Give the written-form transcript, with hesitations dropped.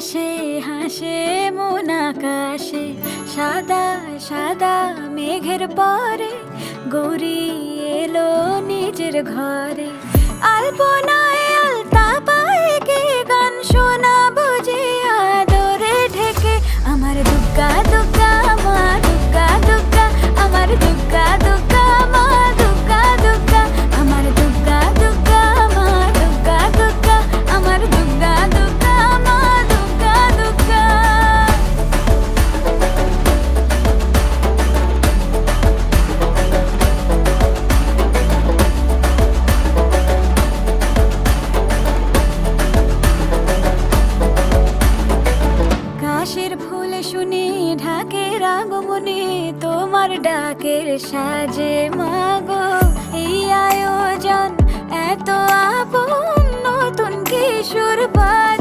হাসে হাসে মন আকাশে, সাদা সাদা মেঘের পরে গৌরী এলো নিজের ঘরে। আলপনায় আলতা পায়ে কে গান শোনাবো যে আদরে ঢেকে। আমার দুগ্গা দুগ্গা মা দুগ্গা দুগ্গা, আমার দুগ্গা দুগ্গা মা দুগ্গা দুগ্গা, আমার দুগ্গা দুগ্গা মা দুগ্গা দুগ্গা, আমার দুগ্গা দুগ্গা মা দুগ্গা দুগ্গা। কাশের ফুল শুনি ঢাকের আগমনে, তোমার ডাকের সাজে মাগো এই আয়োজন এত আপন, নতুন কিশোর বাজে।